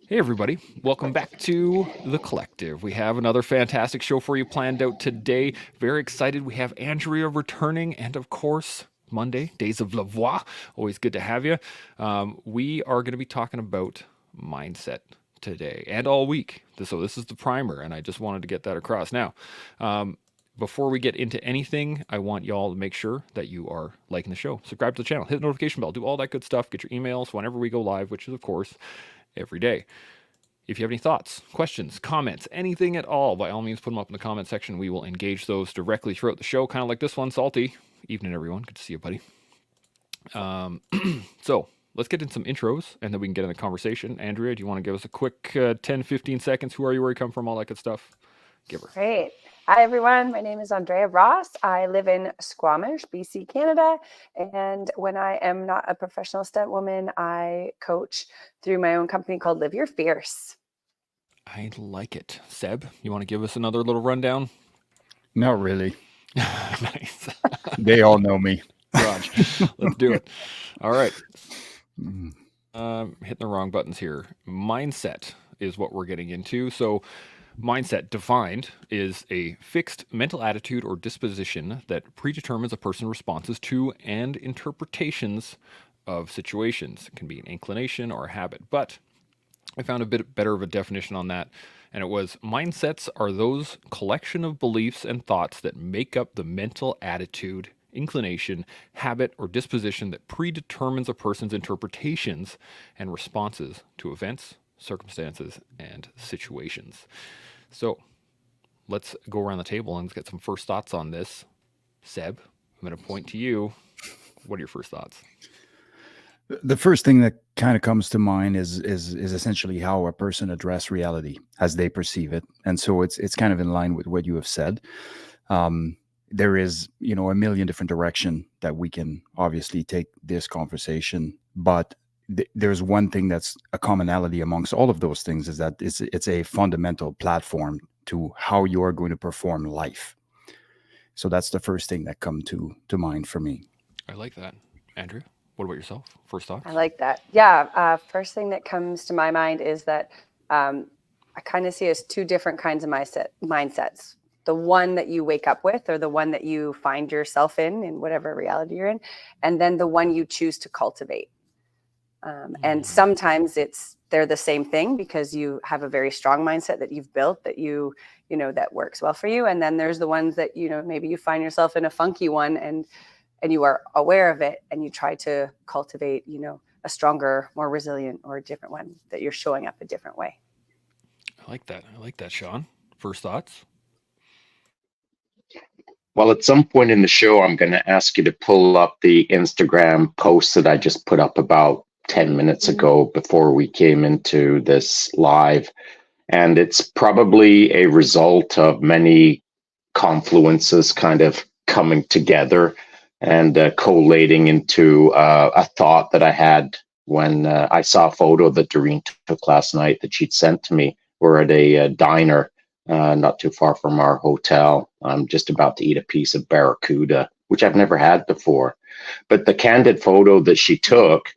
Hey, everybody. Welcome back to The Collective. We have another fantastic show for you planned out today. Very excited. We have Andrea returning, and of course, Monday, Days of La Voix. Always good to have you. We are going to be talking about mindset today and all week. So, this is the primer, and I just wanted to get that across. Now, before we get into anything, I want y'all to make sure that you are liking the show, subscribe to the channel, hit the notification bell, do all that good stuff, get your emails whenever we go live, which is, of course, every day. If you have any thoughts, questions, comments, anything at all, by all means, put them up in the comment section. We will engage those directly throughout the show, kind of like this one. Salty. Evening, everyone. Good to see you, buddy. So let's get in some intros, and then we can get in the conversation. Andrea, do you want to give us a quick 10, 15 seconds? Who are you, where you come from, all that good stuff? Give her. Great. Hi, everyone. My name is Andrea Ross. I live in Squamish, BC, Canada. And when I am not a professional stunt woman, I coach through my own company called Live Your Fierce. I like it. Seb, you want to give us another little rundown? Not really. Nice. They all know me. Raj, let's do it. All right. Hitting the wrong buttons here. Mindset is what we're getting into. So mindset, defined, is a fixed mental attitude or disposition that predetermines a person's responses to and interpretations of situations. It can be an inclination or a habit, but I found a bit better of a definition on that, and it was: mindsets are those collection of beliefs and thoughts that make up the mental attitude, inclination, habit, or disposition that predetermines a person's interpretations and responses to events, circumstances, and situations. So let's go around the table and let's get some first thoughts on this. Seb, I'm going to point to you. What are your first thoughts? The first thing that kind of comes to mind is essentially how a person address reality as they perceive it, and so it's kind of in line with what you have said. There is, a million different directions that we can obviously take this conversation, but there's one thing that's a commonality amongst all of those things, is that it's a fundamental platform to how you are going to perform life. So that's the first thing that come to mind for me. I like that. Andrea, what about yourself? First thoughts? I like that. Yeah. First thing that comes to my mind is that I kind of see as two different kinds of mindsets. The one that you wake up with, or the one that you find yourself in whatever reality you're in, and then the one you choose to cultivate. And sometimes they're the same thing, because you have a very strong mindset that you've built that that works well for you. And then there's the ones that, maybe you find yourself in a funky one and you are aware of it, and you try to cultivate, a stronger, more resilient, or a different one that you're showing up a different way. I like that, Shaun. First thoughts? Well, at some point in the show, I'm going to ask you to pull up the Instagram post that I just put up about 10 minutes ago before we came into this live. And it's probably a result of many confluences kind of coming together and collating into a thought that I had when I saw a photo that Doreen took last night that she'd sent to me. We're at a diner not too far from our hotel. I'm just about to eat a piece of barracuda, which I've never had before. But the candid photo that she took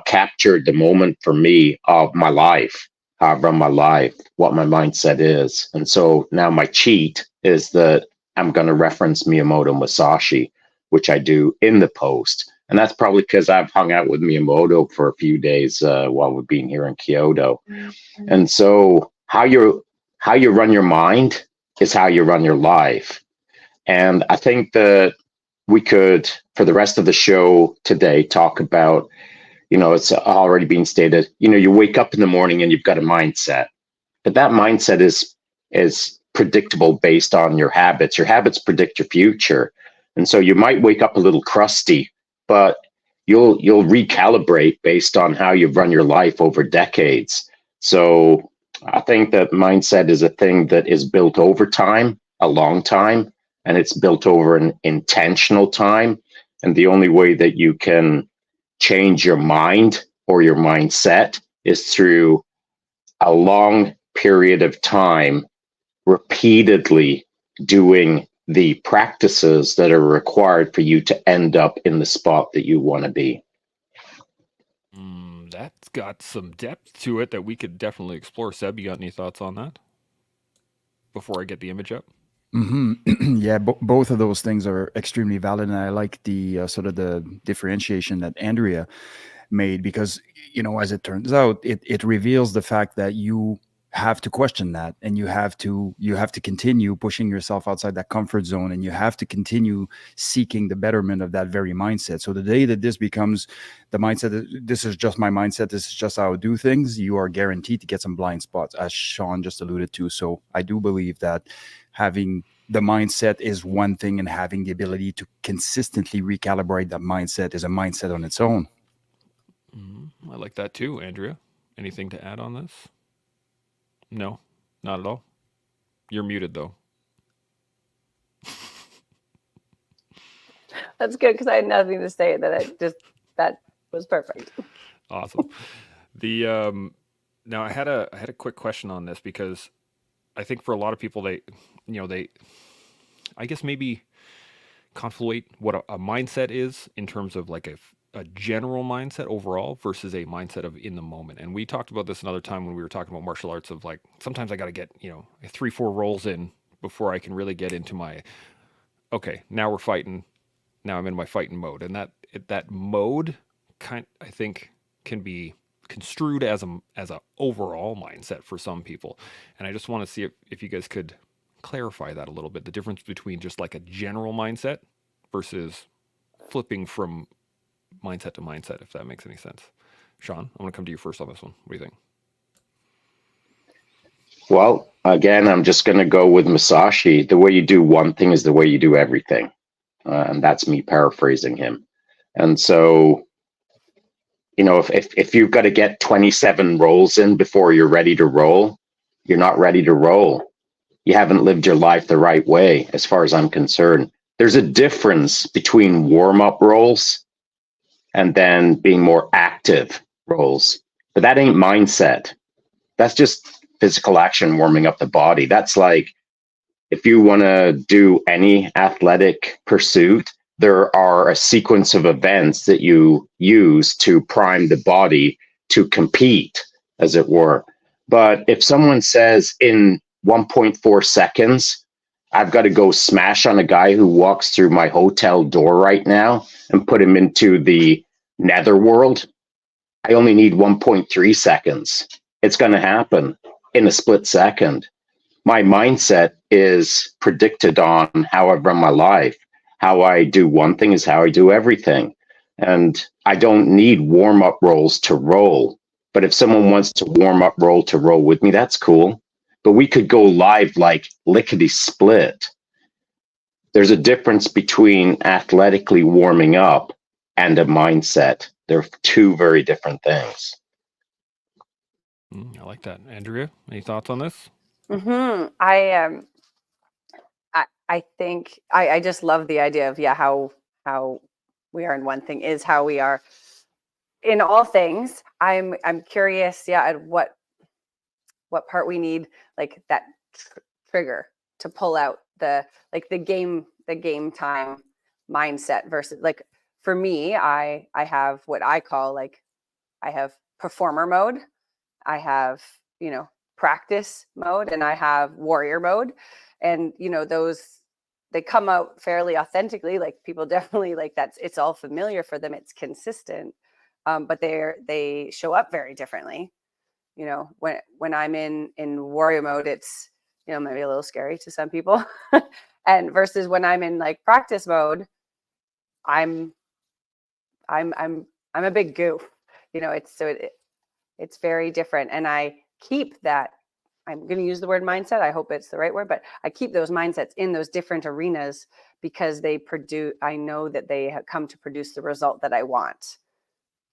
captured the moment for me of my life, how I run my life, what my mindset is. And so now my cheat is that I'm going to reference Miyamoto Musashi, which I do in the post. And that's probably because I've hung out with Miyamoto for a few days while we've been here in Kyoto. And so how you run your mind is how you run your life. And I think that we could, for the rest of the show today, talk about, it's already been stated, you wake up in the morning and you've got a mindset, but that mindset is predictable based on your habits. Your habits predict your future. And so you might wake up a little crusty, but you'll recalibrate based on how you've run your life over decades. So I think that mindset is a thing that is built over time, a long time, and it's built over an intentional time. And the only way that you can change your mind or your mindset is through a long period of time, repeatedly doing the practices that are required for you to end up in the spot that you want to be. That's got some depth to it that we could definitely explore. Seb, you got any thoughts on that before I get the image up? Yeah, both of those things are extremely valid, and I like the sort of the differentiation that Andrea made, because as it turns out, it reveals the fact that you have to question that, and you have to continue pushing yourself outside that comfort zone, and you have to continue seeking the betterment of that very mindset. So the day that this becomes the mindset, this is just my mindset, this is just how I do things, you are guaranteed to get some blind spots, as Shaun just alluded to. So I do believe that having the mindset is one thing, and having the ability to consistently recalibrate that mindset is a mindset on its own. I like that too. Andrea, anything to add on this? No, not at all. You're muted though. That's good, because I had nothing to say. That was perfect. Awesome. The now I had a quick question on this, because I think for a lot of people, they I guess maybe conflate what a mindset is in terms of like a general mindset overall versus a mindset of in the moment. And we talked about this another time when we were talking about martial arts, of like, sometimes I got to get 3-4 rolls in before I can really get into my, okay, now we're fighting, now I'm in my fighting mode. And that mode I think can be construed as a overall mindset for some people. And I just want to see if you guys could clarify that a little bit, the difference between just like a general mindset versus flipping from mindset to mindset, if that makes any sense. Shaun, I'm going to come to you first on this one. What do you think? Well, again, I'm just going to go with Masashi. The way you do one thing is the way you do everything. And that's me paraphrasing him. And so, if you've got to get 27 rolls in before you're ready to roll, you're not ready to roll. You haven't lived your life the right way, as far as I'm concerned. There's a difference between warm-up rolls and then being more active rolls. But that ain't mindset. That's just physical action, warming up the body. That's like, if you want to do any athletic pursuit, there are a sequence of events that you use to prime the body to compete, as it were. But if someone says in 1.4 seconds, I've got to go smash on a guy who walks through my hotel door right now and put him into the netherworld, I only need 1.3 seconds. It's going to happen in a split second. My mindset is predicted on how I run my life. How I do one thing is how I do everything. And I don't need warm-up rolls to roll. But if someone wants to warm up roll to roll with me, that's cool. But we could go live like lickety split. There's a difference between athletically warming up and a mindset. They're two very different things. I like that. Andrea, any thoughts on this? I think I just love the idea of how we are in one thing is how we are in all things. I'm curious, at what part we need, like that trigger to pull out the game time mindset versus, like, for me, I have what I call, like, I have performer mode, I have practice mode, and I have warrior mode. And those, they come out fairly authentically. Like, people definitely, like, it's all familiar for them, it's consistent, but they show up very differently. When I'm in warrior mode, it's maybe a little scary to some people, and versus when I'm in, like, practice mode, I'm a big goof. It's very different, and I keep that. I'm going to use the word mindset. I hope it's the right word, but I keep those mindsets in those different arenas because I know that they have come to produce the result that I want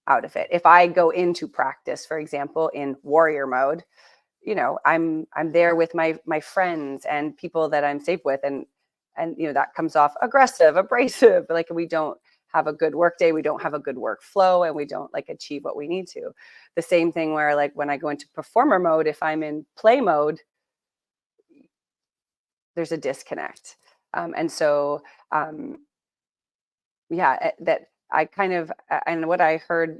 out of it. If I go into practice, for example, in warrior mode, I'm there with my friends and people that I'm safe with, and that comes off aggressive, abrasive, like we don't have a good work day, we don't have a good workflow, and we don't, like, achieve what we need to. The same thing where, like, when I go into performer mode, if I'm in play mode, there's a disconnect. And so, that I kind of, and what I heard,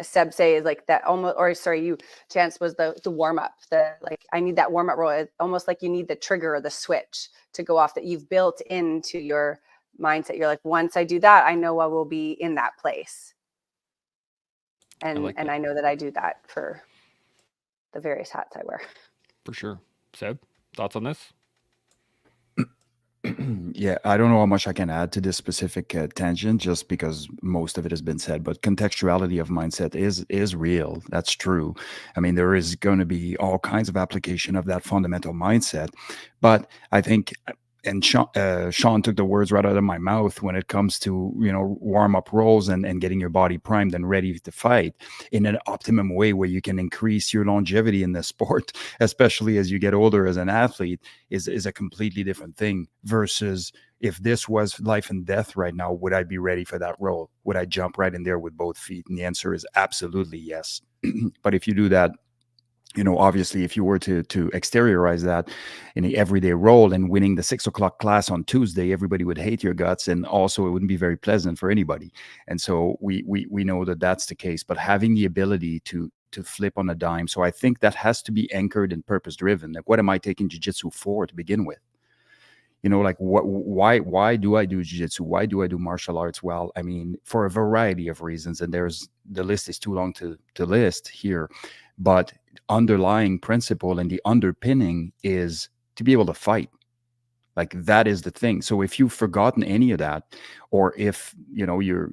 Seb say is like that almost, or sorry, you, Chance, was the warm up. I need that warm up roll. It's almost like you need the trigger or the switch to go off that you've built into your mindset. You're like, once I do that, I know I will be in that place. And I know that I do that for the various hats I wear. For sure. Seb, thoughts on this? Yeah, I don't know how much I can add to this specific tangent, just because most of it has been said. But contextuality of mindset is real. That's true. I mean, there is going to be all kinds of application of that fundamental mindset. But I think, and Shaun took the words right out of my mouth when it comes to, warm up rolls and getting your body primed and ready to fight in an optimum way where you can increase your longevity in the sport, especially as you get older as an athlete, is a completely different thing versus if this was life and death right now, would I be ready for that role? Would I jump right in there with both feet? And the answer is absolutely yes. But if you do that, obviously, if you were to exteriorize that in the everyday role and winning the 6 o'clock class on Tuesday, everybody would hate your guts, and also it wouldn't be very pleasant for anybody. And so we know that that's the case. But having the ability to flip on a dime, so I think that has to be anchored and purpose driven. Like, what am I taking jiu-jitsu for to begin with? Like why do I do jiu-jitsu? Why do I do martial arts? Well, I mean, for a variety of reasons, and the list is too long to list here. But underlying principle and the underpinning is to be able to fight. Like, that is the thing. So if you've forgotten any of that, or if you're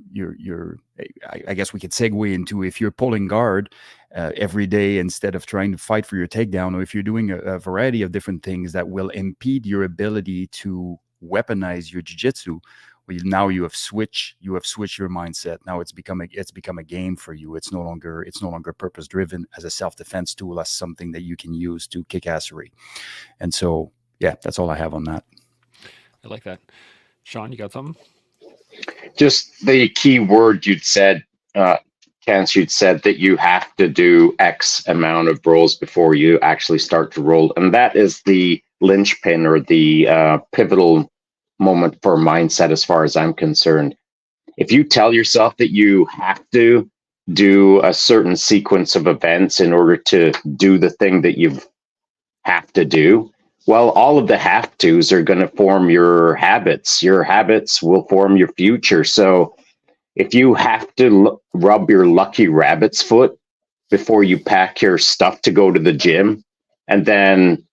I guess we could segue into, if you're pulling guard every day instead of trying to fight for your takedown, or if you're doing a variety of different things that will impede your ability to weaponize your jiu-jitsu, now you have switched your mindset. Now it's become a game for you. It's no longer purpose driven as a self-defense tool, as something that you can use to kick assery. And so, yeah, that's all I have on that. I like that. Shaun, you got something? Just the key word you'd said, Chance, you'd said that you have to do X amount of rolls before you actually start to roll. And that is the linchpin, or the pivotal moment for mindset, as far as I'm concerned. If you tell yourself that you have to do a certain sequence of events in order to do the thing that you have to do, well, all of the have tos are going to form your habits. Your habits will form your future. So if you have to rub your lucky rabbit's foot before you pack your stuff to go to the gym, and then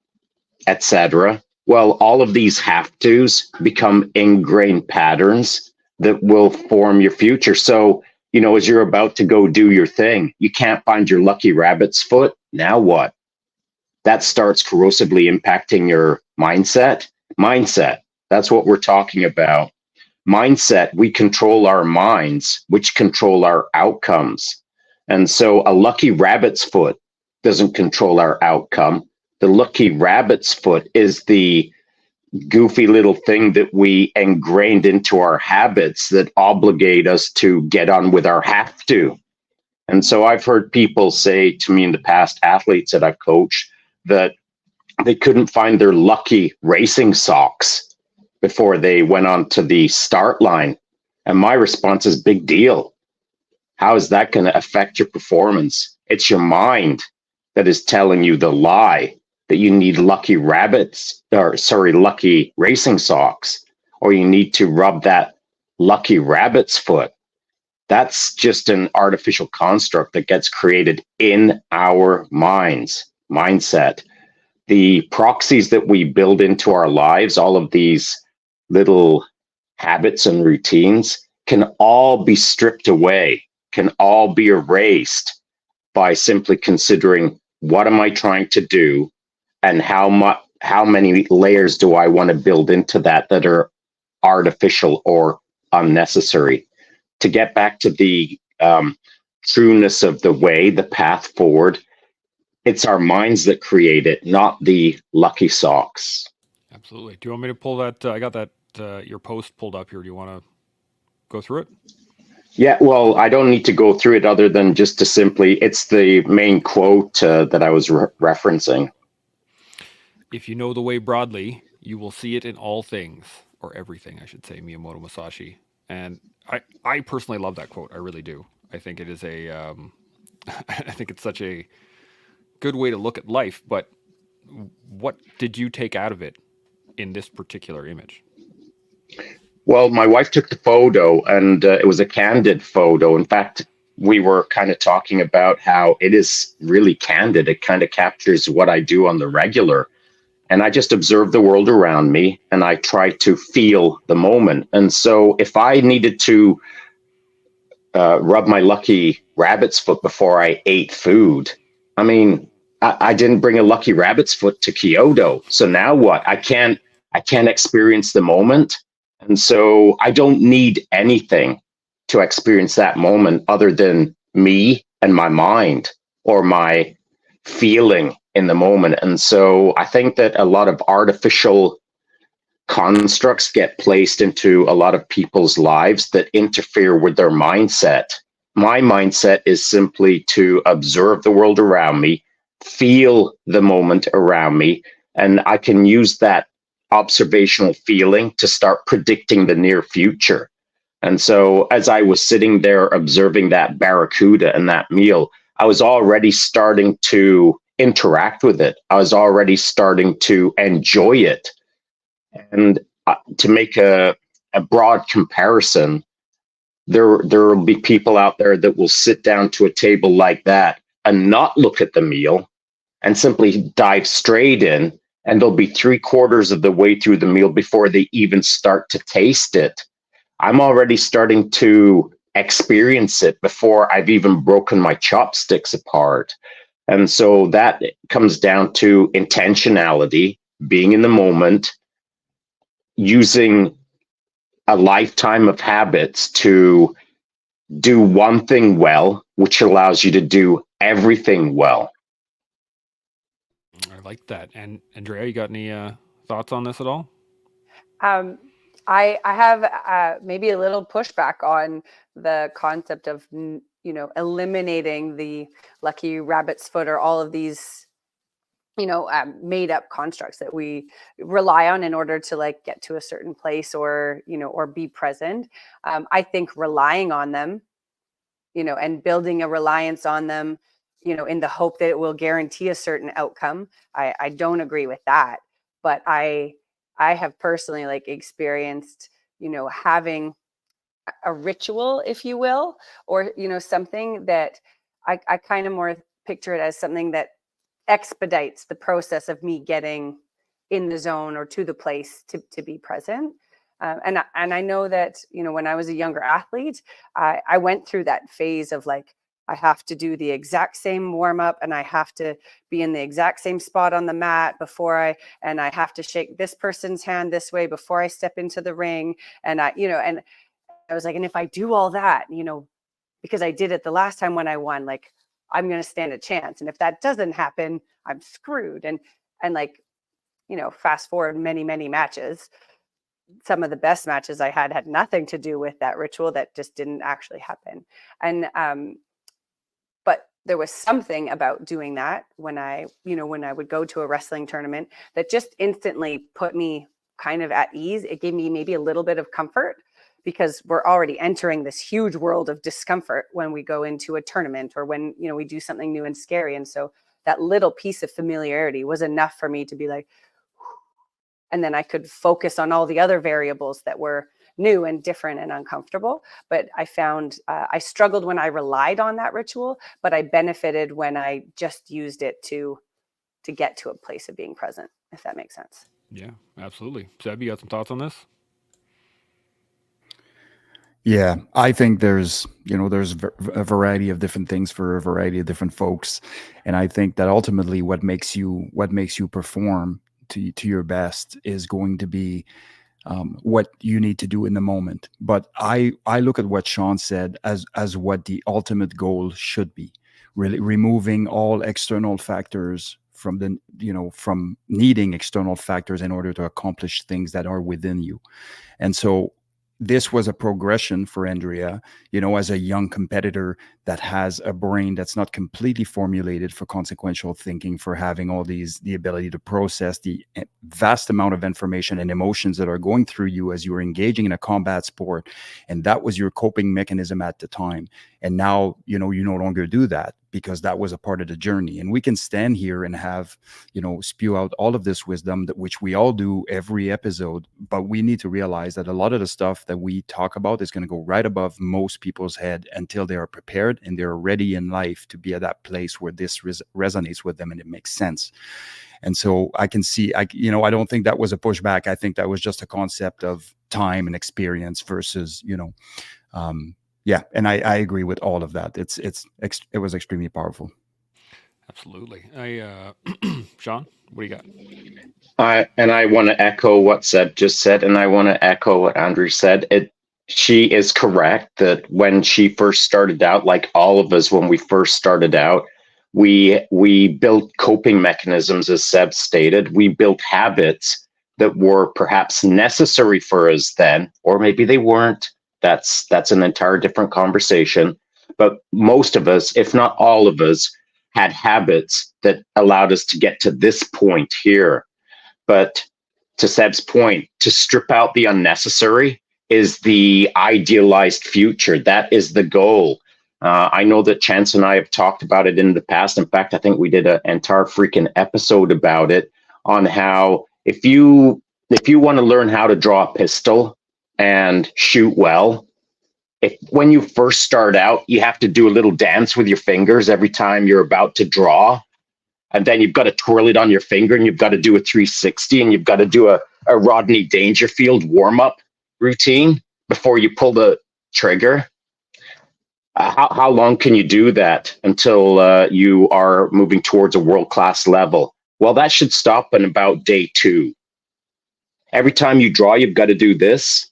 etc., well, all of these have tos become ingrained patterns that will form your future. So, as you're about to go do your thing, you can't find your lucky rabbit's foot. Now what? That starts corrosively impacting your mindset. That's what we're talking about. Mindset, we control our minds, which control our outcomes. And so a lucky rabbit's foot doesn't control our outcome. The lucky rabbit's foot is the goofy little thing that we ingrained into our habits that obligate us to get on with our have to. And so I've heard people say to me in the past, athletes that I've coached, that they couldn't find their lucky racing socks before they went on to the start line. And my response is, big deal. How is that going to affect your performance? It's your mind that is telling you the lie that you need lucky racing socks, or you need to rub that lucky rabbit's foot. That's just an artificial construct that gets created in our mindset. The proxies that we build into our lives, all of these little habits and routines, can all be stripped away, can all be erased by simply considering, what am I trying to do, and how many layers do I want to build into that are artificial or unnecessary. To get back to the trueness of the way, the path forward, it's our minds that create it, not the lucky socks. Absolutely. Do you want me to pull that? I got that your post pulled up here. Do you want to go through it? Yeah, well, I don't need to go through it other than just to simply, it's the main quote that I was referencing. If you know the way broadly, you will see it in all things, or everything, I should say, Miyamoto Musashi. And I personally love that quote. I really do. I think it is a, I think it's such a good way to look at life. But what did you take out of it in this particular image? Well, my wife took the photo, and it was a candid photo. In fact, we were kind of talking about how it is really candid. It kind of captures what I do on the regular. And I just observe the world around me, and I try to feel the moment. And so if I needed to rub my lucky rabbit's foot before I ate food, I mean, I didn't bring a lucky rabbit's foot to Kyoto. So now what? I can't experience the moment. And so I don't need anything to experience that moment other than me and my mind, or my feeling in the moment. And so I think that a lot of artificial constructs get placed into a lot of people's lives that interfere with their mindset. My mindset is simply to observe the world around me, feel the moment around me, and I can use that observational feeling to start predicting the near future. And so as I was sitting there observing that barracuda and that meal, I was already starting to interact with it. I was already starting to enjoy it. And to make a broad comparison, there will be people out there that will sit down to a table like that and not look at the meal and simply dive straight in, and they'll be 3/4 of the way through the meal before they even start to taste it. I'm already starting to experience it before I've even broken my chopsticks apart. And so that comes down to intentionality, being in the moment, using a lifetime of habits to do one thing well, which allows you to do everything well. I like that. And Andrea, you got any thoughts on this at all? I have maybe a little pushback on the concept of eliminating the lucky rabbit's foot or all of these made up constructs that we rely on in order to like get to a certain place or or be present. I think relying on them, and building a reliance on them, in the hope that it will guarantee a certain outcome, I don't agree with that. But I have personally like experienced, having a ritual, if you will, or, something that I kind of more picture it as something that expedites the process of me getting in the zone or to the place to be present. And I know that, when I was a younger athlete, I went through that phase of like, I have to do the exact same warm up, and I have to be in the exact same spot on the mat and I have to shake this person's hand this way before I step into the ring. And and I was like, and if I do all that, because I did it the last time when I won, like I'm going to stand a chance. And if that doesn't happen, I'm screwed. And like, fast forward many, many matches, some of the best matches I had nothing to do with that ritual. That just didn't actually happen. And but there was something about doing that when I would go to a wrestling tournament that just instantly put me kind of at ease. It gave me maybe a little bit of comfort, because we're already entering this huge world of discomfort when we go into a tournament or when, we do something new and scary. And so that little piece of familiarity was enough for me to be like, and then I could focus on all the other variables that were new and different and uncomfortable. But I found I struggled when I relied on that ritual, but I benefited when I just used it to get to a place of being present, if that makes sense. Yeah, absolutely. Seb, you got some thoughts on this? Yeah, I think there's a variety of different things for a variety of different folks, and I think that ultimately what makes you perform to your best is going to be what you need to do in the moment. But I look at what Shaun said as what the ultimate goal should be, really removing all external factors from from needing external factors in order to accomplish things that are within you. And so this was a progression for Andrea, as a young competitor that has a brain that's not completely formulated for consequential thinking, for having the ability to process the vast amount of information and emotions that are going through you as you are engaging in a combat sport. And that was your coping mechanism at the time. And now, you no longer do that, because that was a part of the journey. And we can stand here and have, spew out all of this wisdom, which we all do every episode. But we need to realize that a lot of the stuff that we talk about is going to go right above most people's head until they are prepared and they're ready in life to be at that place where this resonates with them and it makes sense. And so I can see, I don't think that was a pushback. I think that was just a concept of time and experience versus, yeah. And I agree with all of that. It was extremely powerful. Absolutely. Shaun, what do you got? I want to echo what Seb just said, and I want to echo what Andrew said. She is correct that when she first started out, like all of us, when we first started out, we built coping mechanisms, as Seb stated. We built habits that were perhaps necessary for us then, or maybe they weren't. That's an entire different conversation. But most of us, if not all of us, had habits that allowed us to get to this point here. But to Seb's point, to strip out the unnecessary is the idealized future. That is the goal. I know that Chance and I have talked about it in the past. In fact, I think we did an entire freaking episode about it, on how if you want to learn how to draw a pistol and shoot well, when you first start out, you have to do a little dance with your fingers every time you're about to draw. And then you've got to twirl it on your finger, and you've got to do a 360, and you've got to do a Rodney Dangerfield warm-up routine before you pull the trigger. How long can you do that until you are moving towards a world-class level? Well, that should stop in about day 2. Every time you draw, you've got to do this.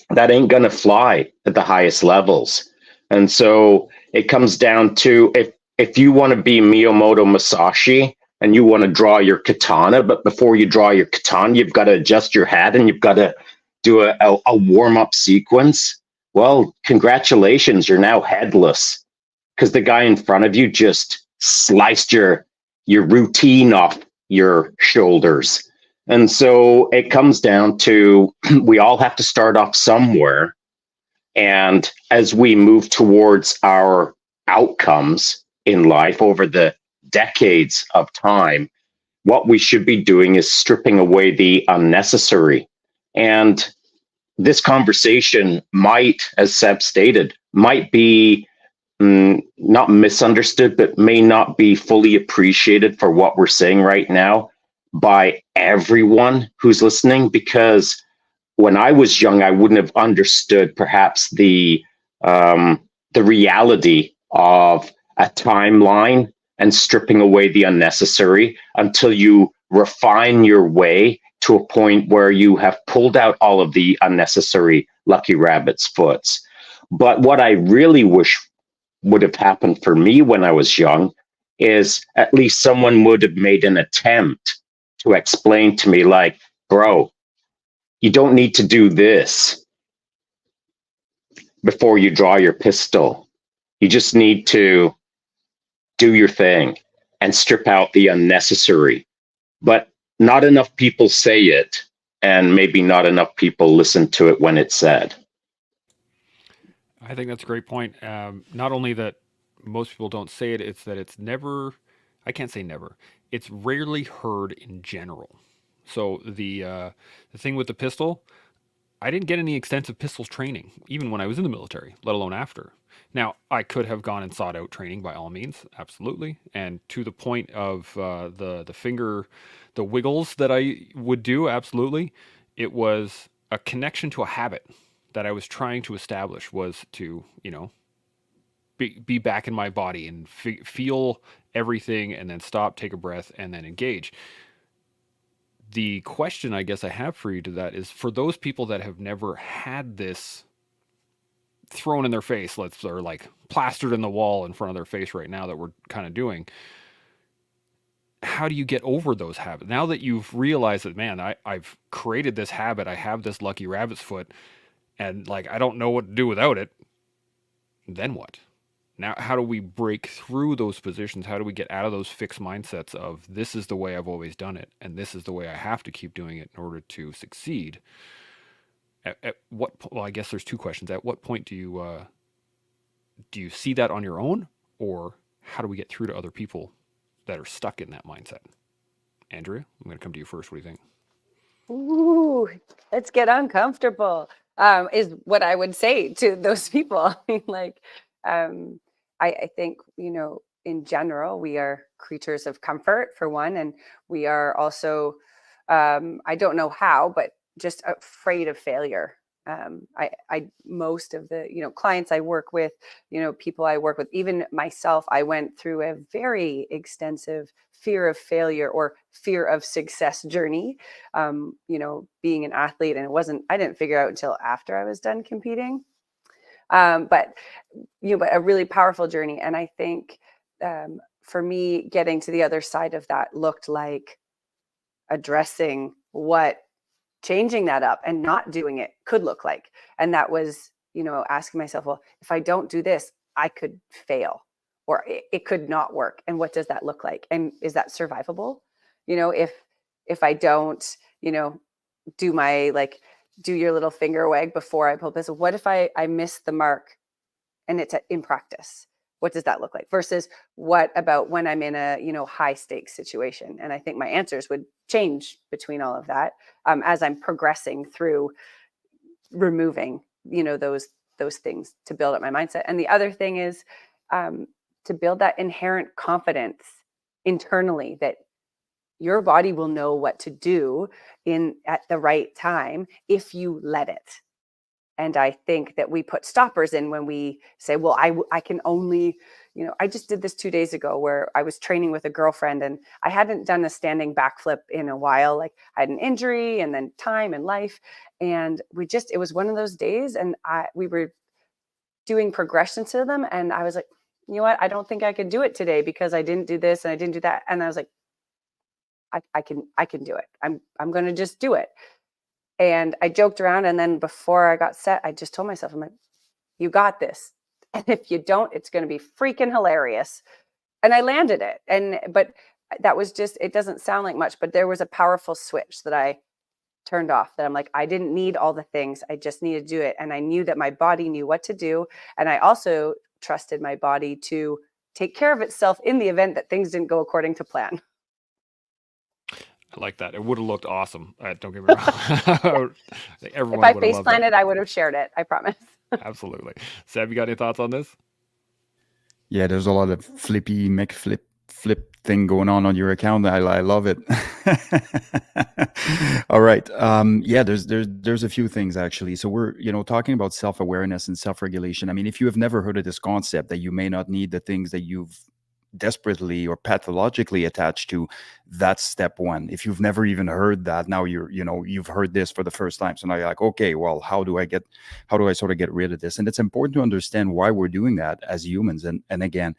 That ain't going to fly at the highest levels. And so it comes down to, if you want to be Miyamoto Musashi and you want to draw your katana, but before you draw your katana, you've got to adjust your hat and you've got to do a warm-up sequence. Well, congratulations, you're now headless, because the guy in front of you just sliced your routine off your shoulders. And so it comes down to, we all have to start off somewhere. And as we move towards our outcomes in life over the decades of time, what we should be doing is stripping away the unnecessary. And this conversation might, as Seb stated, might be not misunderstood, but may not be fully appreciated for what we're saying right now by everyone who's listening, because when I was young, I wouldn't have understood perhaps the reality of a timeline and stripping away the unnecessary until you refine your way to a point where you have pulled out all of the unnecessary lucky rabbit's foots. But what I really wish would have happened for me when I was young is at least someone would have made an attempt to explain to me, like, bro, you don't need to do this before you draw your pistol. You just need to do your thing and strip out the unnecessary. But not enough people say it, and maybe not enough people listen to it when it's said. I think that's a great point. Not only that most people don't say it, it's that it's never, I can't say never, it's rarely heard in general. So the thing with the pistol, I didn't get any extensive pistols training, even when I was in the military, let alone after. Now, I could have gone and sought out training by all means, absolutely. And to the point of the finger, the wiggles that I would do, absolutely. It was a connection to a habit that I was trying to establish, was to, be back in my body and feel everything, and then stop, take a breath, and then engage. The question I guess I have for you to that is, for those people that have never had this thrown in their face, or like plastered in the wall in front of their face right now that we're kind of doing, how do you get over those habits? Now that you've realized that, man, I've created this habit, I have this lucky rabbit's foot, and like I don't know what to do without it, then what? Now, how do we break through those positions? How do we get out of those fixed mindsets of this is the way I've always done it, and this is the way I have to keep doing it in order to succeed? At what? Well, I guess there's two questions. At what point do you see that on your own, or how do we get through to other people that are stuck in that mindset? Andrea, I'm going to come to you first. What do you think? Ooh, let's get uncomfortable. Is what I would say to those people. I mean, like, I think, in general, we are creatures of comfort for one, and we are also, I don't know how, but just afraid of failure. Most of the, clients I work with, people I work with, even myself, I went through a very extensive fear of failure or fear of success journey, being an athlete. And I didn't figure out until after I was done competing. But a really powerful journey. And I think for me, getting to the other side of that looked like addressing what changing that up and not doing it could look like. And that was, asking myself, well, if I don't do this, I could fail, or it could not work. And what does that look like? And is that survivable? If I don't, do your little finger wag before I pull this. What if I miss the mark and it's in practice? What does that look like? Versus what about when I'm in a, high stakes situation? And I think my answers would change between all of that as I'm progressing through removing, those things to build up my mindset. And the other thing is to build that inherent confidence internally that your body will know what to do at the right time if you let it. And I think that we put stoppers in when we say, well, I can only, I just did this 2 days ago where I was training with a girlfriend and I hadn't done a standing backflip in a while. Like I had an injury and then time and life. And it was one of those days. And we were doing progressions to them. And I was like, you know what? I don't think I could do it today because I didn't do this and I didn't do that. And I was like, I can do it. I'm going to just do it. And I joked around. And then before I got set, I just told myself, I'm like, you got this. And if you don't, it's going to be freaking hilarious. And I landed it. But that was it doesn't sound like much, but there was a powerful switch that I turned off, that I'm like, I didn't need all the things. I just needed to do it. And I knew that my body knew what to do. And I also trusted my body to take care of itself in the event that things didn't go according to plan. I like that. It would have looked awesome. Don't get me wrong. If I face planted, I would have shared it. I promise. Absolutely. Seb, you got any thoughts on this? Yeah, there's a lot of flippy flip thing going on your account. I love it. All right. Yeah, there's a few things actually. So we're, talking about self-awareness and self-regulation. I mean, if you have never heard of this concept that you may not need the things that you've desperately or pathologically attached to, that's step one. If you've never even heard that, now you've heard this for the first time. So now you're like, okay, well, how do I sort of get rid of this? And it's important to understand why we're doing that as humans. And again,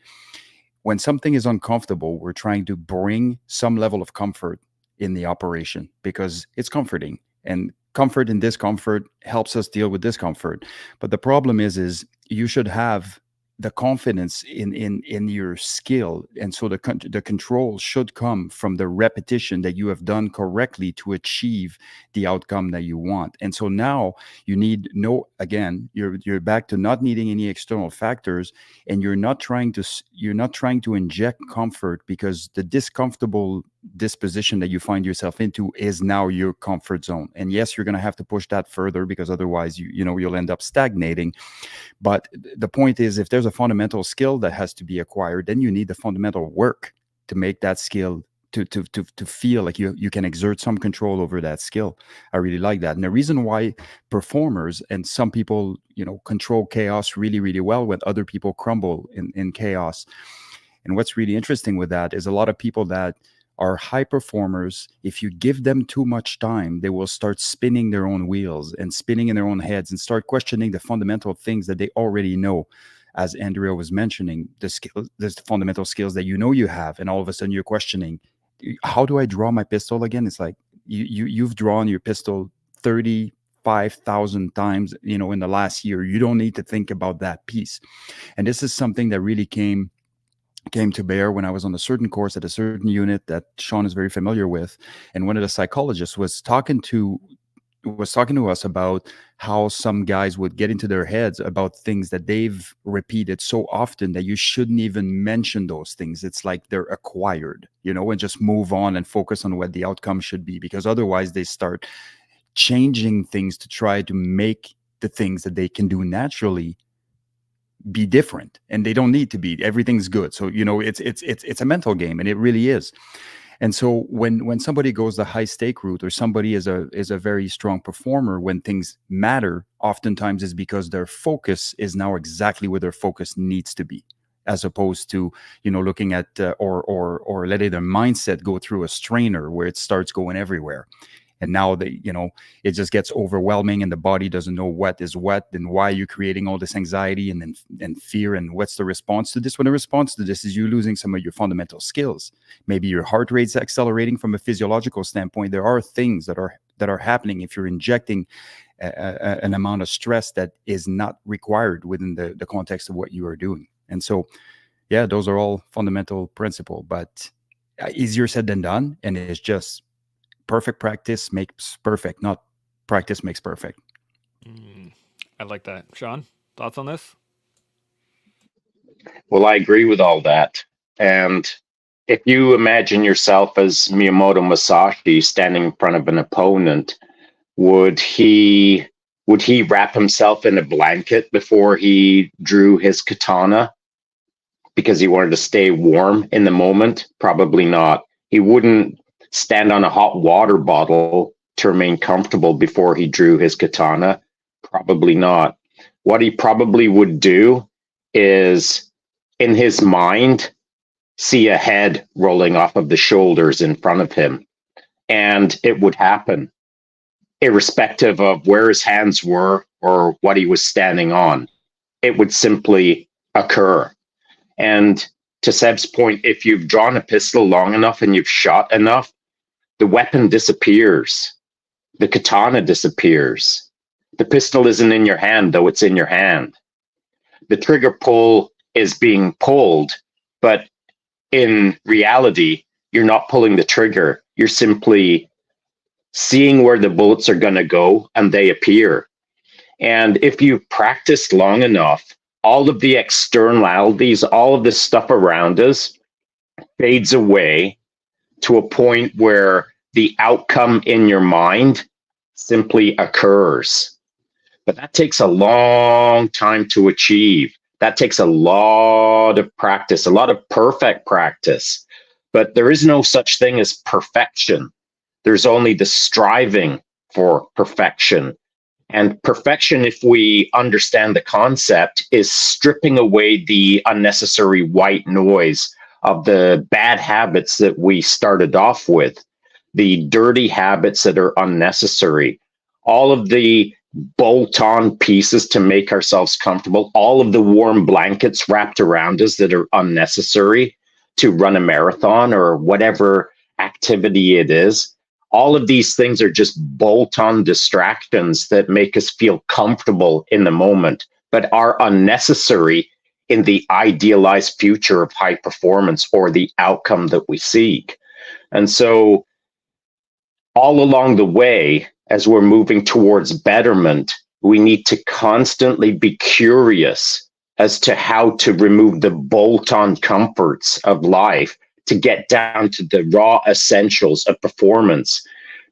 when something is uncomfortable, we're trying to bring some level of comfort in the operation because it's comforting, and comfort and discomfort helps us deal with discomfort. But the problem is you should have the confidence in your skill, and so the control should come from the repetition that you have done correctly to achieve the outcome that you want. And so now you need you're back to not needing any external factors, and you're not trying to inject comfort, because the discomfortable disposition that you find yourself into is now your comfort zone. And yes, you're going to have to push that further, because otherwise you'll end up stagnating. But the point is, if there's a fundamental skill that has to be acquired, then you need the fundamental work to make that skill to feel like you can exert some control over that skill. I really like that. And the reason why performers and some people, control chaos really, really well when other people crumble in chaos. And what's really interesting with that is a lot of people that are high performers, if you give them too much time, they will start spinning their own wheels and spinning in their own heads and start questioning the fundamental things that they already know. As Andrea was mentioning, the fundamental skills that you have, and all of a sudden you're questioning, how do I draw my pistol again? It's like you've drawn your pistol 30, 5,000 times, you know, in the last year. You don't need to think about that piece. And this is something that really came to bear when I was on a certain course at a certain unit that Shaun is very familiar with. And one of the psychologists was talking to us about how some guys would get into their heads about things that they've repeated so often that you shouldn't even mention those things. It's like they're acquired, you know, and just move on and focus on what the outcome should be, because otherwise they start changing things to try to make the things that they can do naturally be different, and they don't need to be. Everything's good. So, you know, it's a mental game, and it really is. And so when somebody goes the high stake route, or somebody is a very strong performer, when things matter, oftentimes is because their focus is now exactly where their focus needs to be, as opposed to, you know, looking at or letting their mindset go through a strainer where it starts going everywhere. And now you know, it just gets overwhelming, and the body doesn't know what is what, and why you're creating all this anxiety and fear, and what's the response to this? When the response to this is you losing some of your fundamental skills. Maybe your heart rate's accelerating from a physiological standpoint. There are things that are happening if you're injecting an amount of stress that is not required within the context of what you are doing. And so, yeah, those are all fundamental principles, but easier said than done. And it's just perfect practice makes perfect, not practice makes perfect. I like that. Shaun, thoughts on this? Well, I agree with all that. And if you imagine yourself as Miyamoto Musashi standing in front of an opponent, would he wrap himself in a blanket before he drew his katana because he wanted to stay warm in the moment? Probably not. He wouldn't stand on a hot water bottle to remain comfortable before he drew his katana? Probably not. What he probably would do is, in his mind, see a head rolling off of the shoulders in front of him. And it would happen, irrespective of where his hands were or what he was standing on. It would simply occur. And to Seb's point, if you've drawn a pistol long enough and you've shot enough, the weapon disappears. The katana disappears. The pistol isn't in your hand, though it's in your hand. The trigger pull is being pulled, but in reality, you're not pulling the trigger. You're simply seeing where the bullets are going to go, and they appear. And if you've practiced long enough, all of the externalities, all of the stuff around us fades away to a point where the outcome in your mind simply occurs. But that takes a long time to achieve. That takes a lot of practice, a lot of perfect practice. But there is no such thing as perfection. There's only the striving for perfection. And perfection, if we understand the concept, is stripping away the unnecessary white noise of the bad habits that we started off with, the dirty habits that are unnecessary, all of the bolt-on pieces to make ourselves comfortable, all of the warm blankets wrapped around us that are unnecessary to run a marathon or whatever activity it is. All of these things are just bolt-on distractions that make us feel comfortable in the moment, but are unnecessary in the idealized future of high performance or the outcome that we seek. And so all along the way, as we're moving towards betterment, we need to constantly be curious as to how to remove the bolt-on comforts of life to get down to the raw essentials of performance.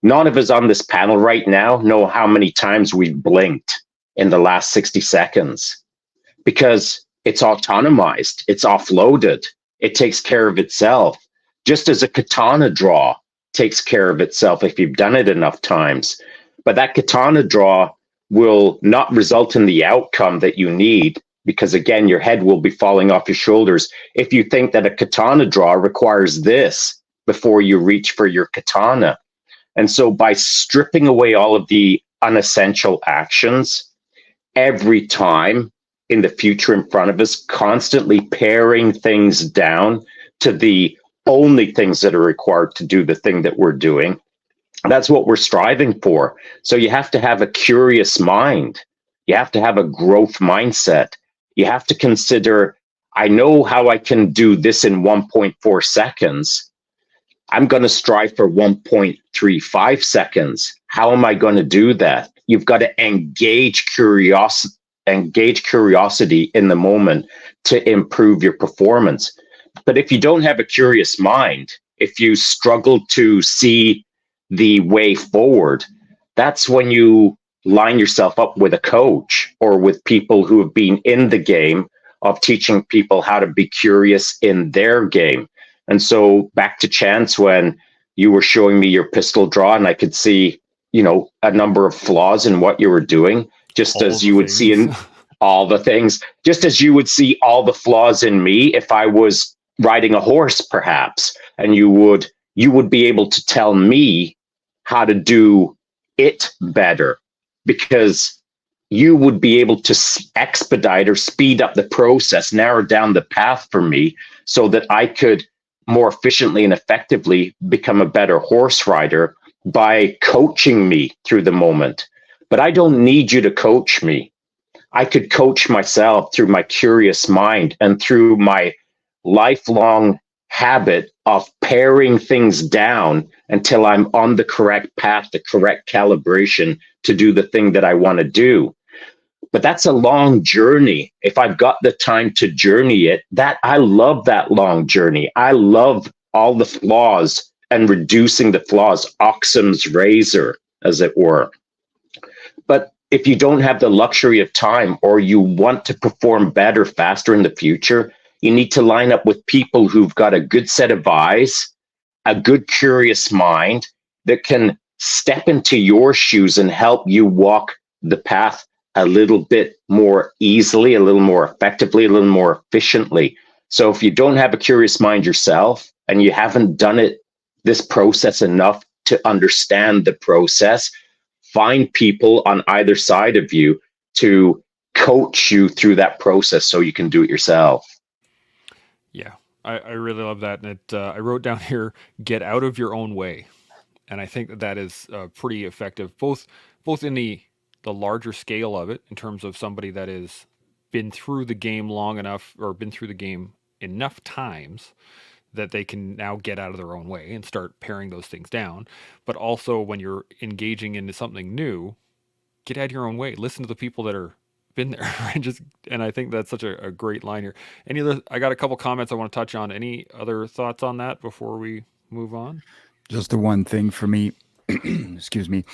None of us on this panel right now know how many times we've blinked in the last 60 seconds because it's autonomized, it's offloaded, it takes care of itself. Just as a katana draw takes care of itself if you've done it enough times. But that katana draw will not result in the outcome that you need because, again, your head will be falling off your shoulders if you think that a katana draw requires this before you reach for your katana. And so by stripping away all of the unessential actions, every time in the future in front of us, constantly paring things down to the only things that are required to do the thing that we're doing, That's what we're striving for. So you have to have a curious mind. You have to have a growth mindset. You have to consider, I know how I can do this in 1.4 seconds. I'm going to strive for 1.35 seconds. How am I going to do that? You've got to engage curiosity in the moment to improve your performance. But if you don't have a curious mind, if you struggle to see the way forward, that's when you line yourself up with a coach or with people who have been in the game of teaching people how to be curious in their game. And so back to Chance, when you were showing me your pistol draw and I could see, a number of flaws in what you were doing, just All as the you would see in things. all the things, just as you would see all the flaws in me if I was riding a horse, perhaps, and you would be able to tell me how to do it better, because you would be able to expedite or speed up the process, narrow down the path for me so that I could more efficiently and effectively become a better horse rider by coaching me through the moment. But I don't need you to coach me. I could coach myself through my curious mind and through my lifelong habit of paring things down until I'm on the correct path, the correct calibration to do the thing that I want to do. But that's a long journey. If I've got the time to journey it, I love that long journey. I love all the flaws and reducing the flaws, Occam's razor, as it were. But if you don't have the luxury of time, or you want to perform better, faster in the future, you need to line up with people who've got a good set of eyes, a good curious mind that can step into your shoes and help you walk the path a little bit more easily, a little more effectively, a little more efficiently. So if you don't have a curious mind yourself and you haven't done this process enough to understand the process, find people on either side of you to coach you through that process so you can do it yourself. Yeah, I really love that. And I wrote down here, get out of your own way. And I think that is pretty effective, both in the larger scale of it, in terms of somebody that has been through the game long enough, or been through the game enough times that they can now get out of their own way and start paring those things down. But also when you're engaging into something new, get out of your own way. Listen to the people that are been there. And I think that's such a great line here. I got a couple comments I want to touch on. Any other thoughts on that before we move on? Just the one thing for me, excuse me.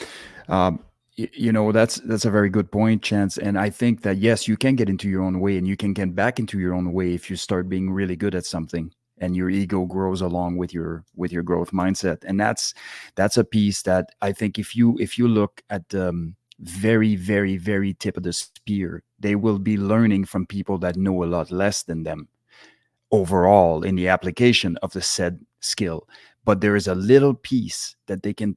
That's a very good point, Chance. And I think that, yes, you can get into your own way, and you can get back into your own way if you start being really good at something and your ego grows along with your growth mindset. And that's a piece that I think if you look at very, very, very tip of the spear, they will be learning from people that know a lot less than them overall in the application of the said skill. But there is a little piece that they can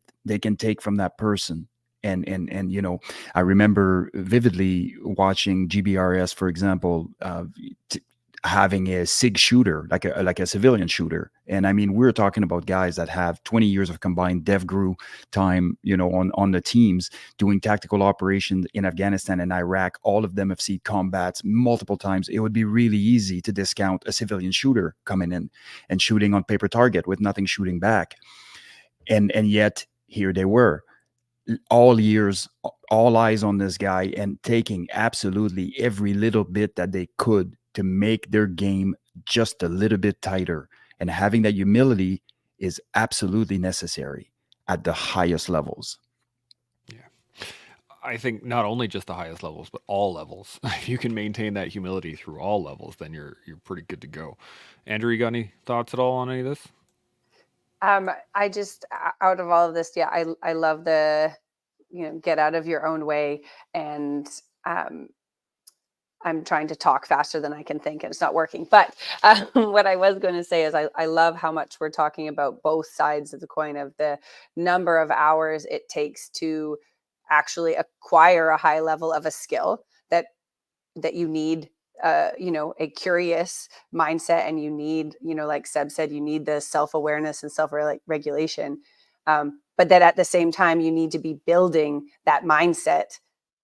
take from that person. And I remember vividly watching GBRS, for example, having a SIG shooter, like a civilian shooter. And I mean, we're talking about guys that have 20 years of combined DevGru time, on the teams doing tactical operations in Afghanistan and Iraq. All of them have seen combats multiple times. It would be really easy to discount a civilian shooter coming in and shooting on paper target with nothing shooting back. And yet here they were, all years, all eyes on this guy, and taking absolutely every little bit that they could to make their game just a little bit tighter. And having that humility is absolutely necessary at the highest levels. Yeah. I think not only just the highest levels, but all levels. If you can maintain that humility through all levels, then you're pretty good to go. Andrew, you got any thoughts at all on any of this? I just, out of all of this, yeah, I love the, get out of your own way. And I'm trying to talk faster than I can think, and it's not working. But what I was going to say is I love how much we're talking about both sides of the coin, of the number of hours it takes to actually acquire a high level of a skill that you need, a curious mindset, and you need, like Seb said, you need the self-awareness and self-regulation. But but that at the same time, you need to be building that mindset,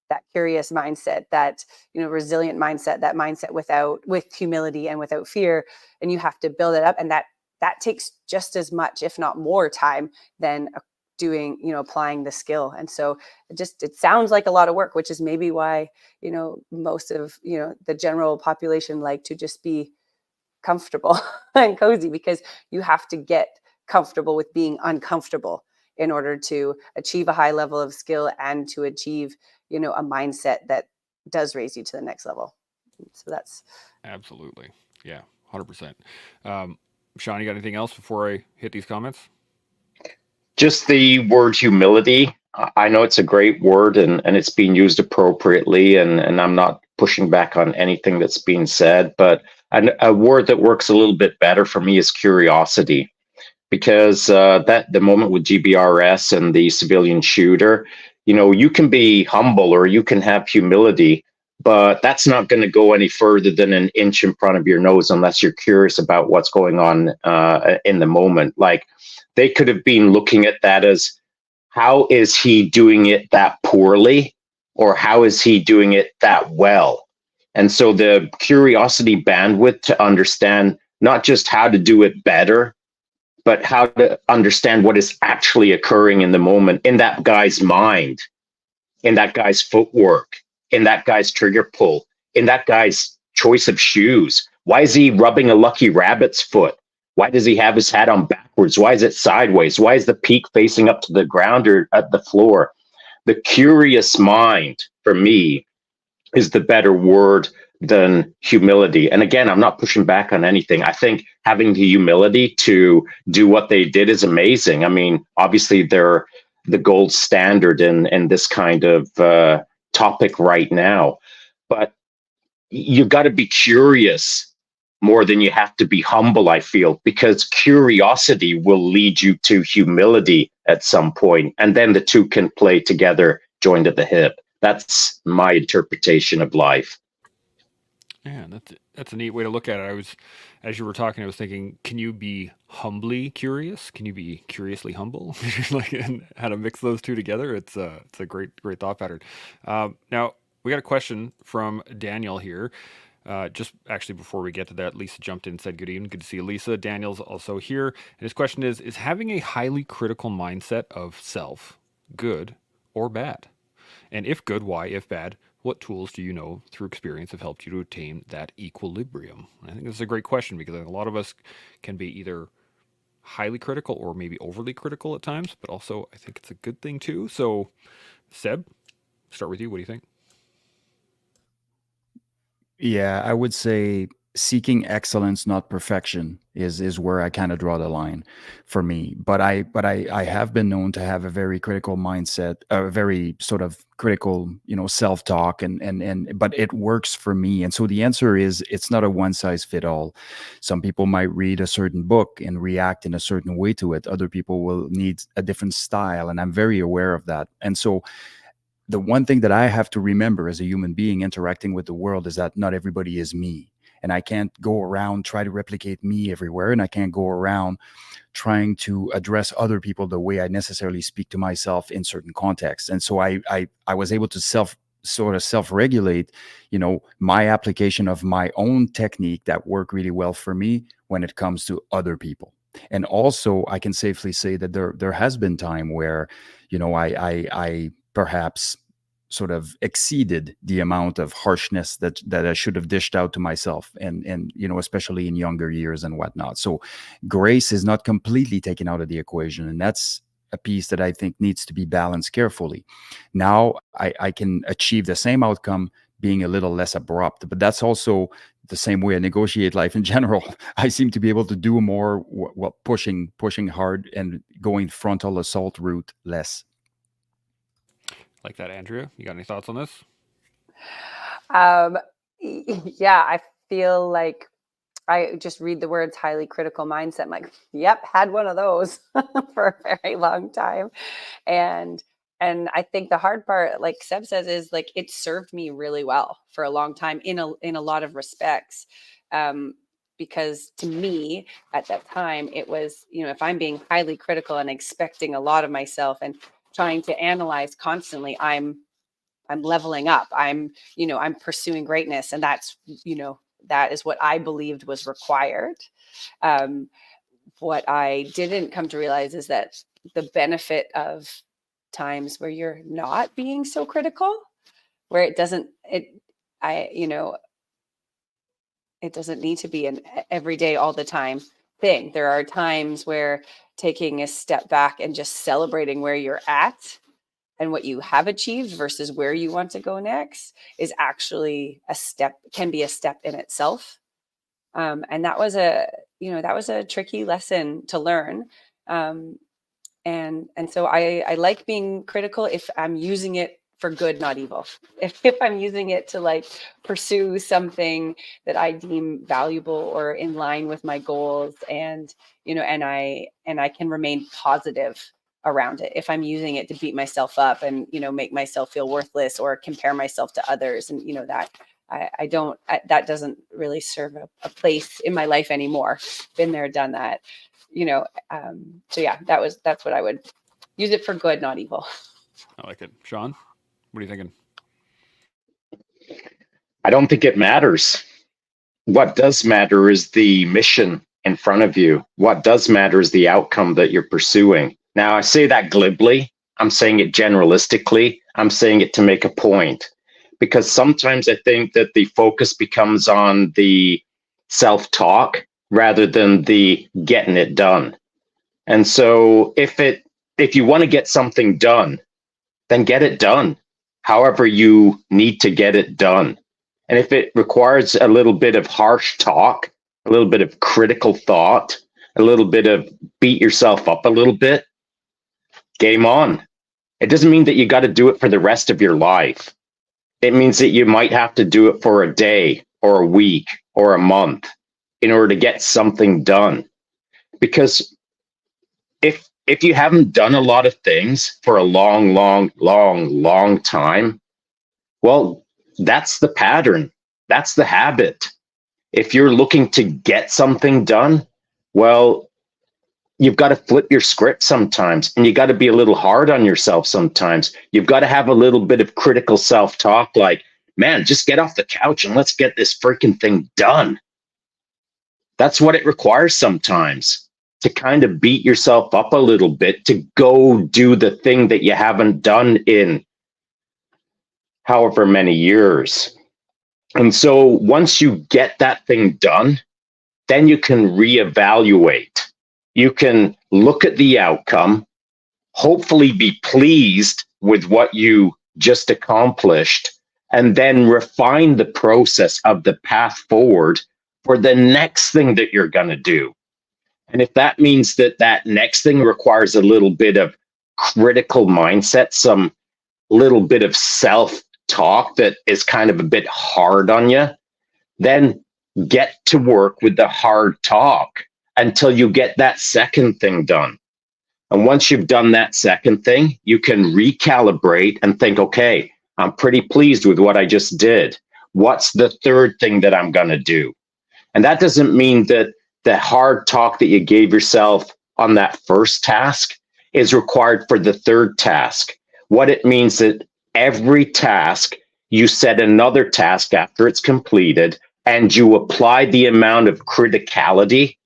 that curious mindset, that, you know, resilient mindset, that mindset with humility and without fear. And you have to build it up. And that takes just as much, if not more time than doing, you know, applying the skill. And so it sounds like a lot of work, which is maybe why, you know, most of, you know, the general population like to just be comfortable and cozy, because you have to get comfortable with being uncomfortable in order to achieve a high level of skill and to achieve, you know, a mindset that does raise you to the next level. So that's Absolutely. Yeah, 100%. Shaun, you got anything else before I hit these comments? Just the word humility. I know it's a great word and it's being used appropriately, and I'm not pushing back on anything that's being said, but a word that works a little bit better for me is curiosity, because that the moment with GBRS and the civilian shooter, you know, you can be humble or you can have humility, but that's not going to go any further than an inch in front of your nose unless you're curious about what's going on in the moment. Like, they could have been looking at that as, how is he doing it that poorly, or how is he doing it that well? And so the curiosity bandwidth to understand not just how to do it better, but how to understand what is actually occurring in the moment, in that guy's mind, in that guy's footwork, in that guy's trigger pull, in that guy's choice of shoes. Why is he rubbing a lucky rabbit's foot? Why does he have his hat on backwards? Why is it sideways? Why is the peak facing up to the ground or at the floor? The curious mind, for me, is the better word than humility. And again, I'm not pushing back on anything. I think having the humility to do what they did is amazing. I mean, obviously they're the gold standard in this kind of topic right now, but you've got to be curious more than you have to be humble, I feel, because curiosity will lead you to humility at some point, and then the two can play together, joined at the hip. That's my interpretation of life. Yeah, that's a neat way to look at it. As you were talking, I was thinking, can you be humbly curious? Can you be curiously humble? Like, and how to mix those two together? It's a great thought pattern. Now we got a question from Daniel here. Just actually before we get to that, Lisa jumped in and said good evening. Good to see you, Lisa. Daniel's also here, and his question is having a highly critical mindset of self good or bad? And if good, why? If bad, what tools do you know through experience have helped you to attain that equilibrium? And I think this is a great question, because a lot of us can be either highly critical or maybe overly critical at times, but also I think it's a good thing too. So, Seb, start with you. What do you think? Yeah, I would say seeking excellence, not perfection, is where I kind of draw the line for me. But I have been known to have a very critical mindset, a very sort of critical, you know, self-talk, and but it works for me. And so the answer is, it's not a one size fit all. Some people might read a certain book and react in a certain way to it. Other people will need a different style, and I'm very aware of that. And so the one thing that I have to remember as a human being interacting with the world is that not everybody is me. And I can't go around try to replicate me everywhere. And I can't go around trying to address other people the way I necessarily speak to myself in certain contexts. And so I was able to self-regulate, you know, my application of my own technique that work really well for me when it comes to other people. And also I can safely say that there has been time where, you know, I perhaps sort of exceeded the amount of harshness that I should have dished out to myself, and you know, especially in younger years and whatnot. So grace is not completely taken out of the equation, and that's a piece that I think needs to be balanced carefully. Now I can achieve the same outcome being a little less abrupt, but that's also the same way I negotiate life in general. I seem to be able to do more pushing hard and going frontal assault route less. Like that, Andrea. You got any thoughts on this? Yeah, I feel like I just read the words highly critical mindset. I'm like, yep, had one of those for a very long time. And I think the hard part, like Seb says, is like it served me really well for a long time in a lot of respects. because to me at that time, it was, if I'm being highly critical and expecting a lot of myself and trying to analyze constantly, I'm leveling up. I'm pursuing greatness. And that's, that is what I believed was required. What I didn't come to realize is that the benefit of times where you're not being so critical, where it doesn't need to be an everyday, all the time thing. There are times where taking a step back and just celebrating where you're at and what you have achieved versus where you want to go next is actually can be a step in itself. And that was a tricky lesson to learn. And so I like being critical if I'm using it for good, not evil. If I'm using it to pursue something that I deem valuable or in line with my goals, and I can remain positive around it. If I'm using it to beat myself up and make myself feel worthless or compare myself to others, and that that doesn't really serve a place in my life anymore. Been there, done that. So yeah, that's what I would use it for good, not evil. I like it. Shaun, what are you thinking? I don't think it matters. What does matter is the mission in front of you. What does matter is the outcome that you're pursuing. Now, I say that glibly. I'm saying it generalistically. I'm saying it to make a point. Because sometimes I think that the focus becomes on the self-talk rather than the getting it done. And so if you want to get something done, then get it done, however you need to get it done. And if it requires a little bit of harsh talk, a little bit of critical thought, a little bit of beat yourself up a little bit, game on. It doesn't mean that you got to do it for the rest of your life. It means that you might have to do it for a day or a week or a month in order to get something done. Because if you haven't done a lot of things for a long time, well, that's the pattern. That's the habit. If you're looking to get something done, well, you've got to flip your script sometimes, and you got to be a little hard on yourself sometimes. You've got to have a little bit of critical self-talk like, man, just get off the couch and let's get this freaking thing done. That's what it requires sometimes, to kind of beat yourself up a little bit, to go do the thing that you haven't done in however many years. And so once you get that thing done, then you can reevaluate. You can look at the outcome, hopefully be pleased with what you just accomplished, and then refine the process of the path forward for the next thing that you're going to do. And if that means that next thing requires a little bit of critical mindset, some little bit of self-talk that is kind of a bit hard on you, then get to work with the hard talk until you get that second thing done. And once you've done that second thing, you can recalibrate and think, okay, I'm pretty pleased with what I just did. What's the third thing that I'm going to do? And that doesn't mean that the hard talk that you gave yourself on that first task is required for the third task. What it means that every task, you set another task after it's completed, and you apply the amount of criticality